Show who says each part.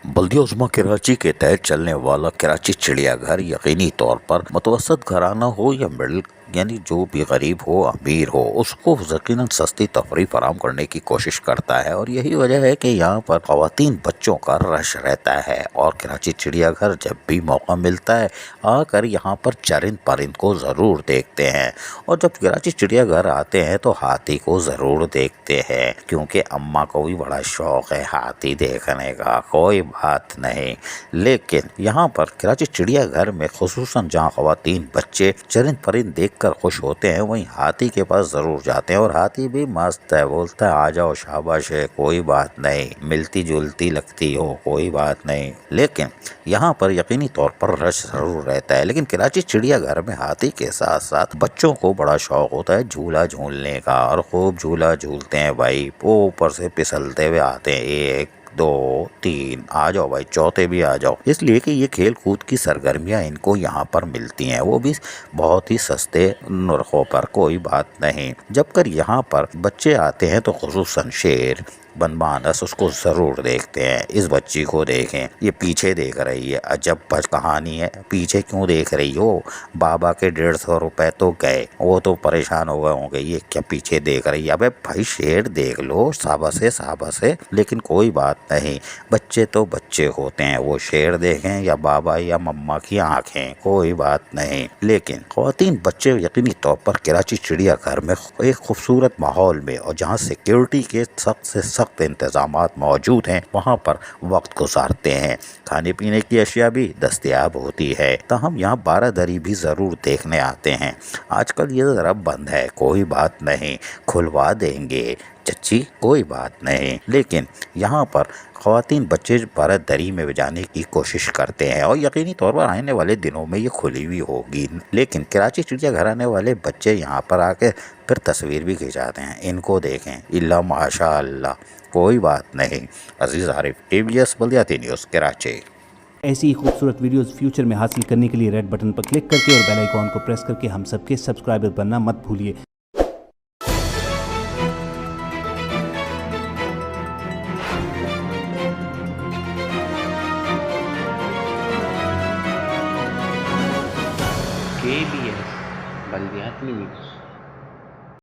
Speaker 1: बल्दिया उज़्मा कराची के तहत चलने वाला कराची चिड़ियाघर यकीनी तौर पर मुतवसत घराना हो या मिडिल यानी जो भी गरीब हो अमीर हो उसको यकीनन सस्ती तफरीह फराहम करने की कोशिश करता है। और यही वजह है कि यहाँ पर ख़वातीन बच्चों का रश रहता है और कराची चिड़ियाघर जब भी मौका मिलता है आकर यहाँ पर चरिंद परिंद को ज़रूर देखते हैं। और जब कराची चिड़ियाघर आते हैं तो हाथी को ज़रूर देखते हैं, क्योंकि अम्मा को भी बड़ा शौक़ है हाथी देखने का। कोई बात नहीं, लेकिन यहाँ पर कराची चिड़ियाघर में खुसूसन जहाँ ख़वातीन बच्चे चरिंद परिंद देख कर खुश होते हैं वहीं हाथी के पास ज़रूर जाते हैं। और हाथी भी मस्त है, बोलता है आ जाओ शाबाश है, कोई बात नहीं, मिलती जुलती लगती हो कोई बात नहीं। लेकिन यहाँ पर यकीनी तौर पर रश ज़रूर रहता है। लेकिन कराची चिड़ियाघर में हाथी के साथ साथ बच्चों को बड़ा शौक़ होता है झूला झूलने का, और खूब झूला झूलते हैं भाई। वो ऊपर से फिसलते हुए आते हैं, 1 2 3 आ जाओ भाई, चौथे भी आ जाओ। इसलिए कि ये खेल कूद की सरगर्मियाँ इनको यहाँ पर मिलती हैं, वो भी बहुत ही सस्ते नरखों पर। कोई बात नहीं, जब कर यहाँ पर बच्चे आते हैं तो खुसूसन शेर बनमानस उसको ज़रूर देखते हैं। इस बच्ची को देखें, ये पीछे देख रही है, अजब कहानी है। पीछे क्यों देख रही हो, बाबा के 150 रुपए तो गए, वो तो परेशान हो गए होंगे, ये क्या पीछे देख रही है। अबे भाई शेर देख लो, शाबाश है। लेकिन कोई बात नहीं, बच्चे तो बच्चे होते हैं, वो शेर देखें या बाबा या मम्मा की आंखें, कोई बात नहीं। लेकिन ख़वातीन बच्चे यकीनी तौर पर कराची चिड़ियाघर में एक खूबसूरत माहौल में, और जहाँ सिक्योरिटी के सख्त से सख्त इंतजामात मौजूद हैं, वहाँ पर वक्त गुजारते हैं। खाने पीने की अशिया भी दस्तयाब होती है, तो हम यहाँ बारादरी भी ज़रूर देखने आते हैं। आजकल ये ज़रा बंद है, कोई बात नहीं, खुलवा देंगे चच्ची, कोई बात नहीं। लेकिन यहाँ पर ख़वातीन बच्चे बारादरी में जाने की कोशिश करते हैं, और यकीनी तौर पर आने वाले दिनों में ये खुली हुई होगी। लेकिन कराची चिड़ियाघर आने वाले बच्चे यहाँ पर आके फिर तस्वीर भी खिंचाते हैं, इनको देखें, इल्ला माशा अल्लाह, कोई बात नहीं। अजीज़ आरिफ, ABS बल्दियाती न्यूज़ कराची।
Speaker 2: ऐसी ही खूबसूरत वीडियोस फ्यूचर में हासिल करने के लिए रेड बटन पर क्लिक करके और बेल आइकॉन को प्रेस करके हम सबके सब्सक्राइबर बनना मत भूलिए।
Speaker 3: KBS बल्दियाती न्यूज़।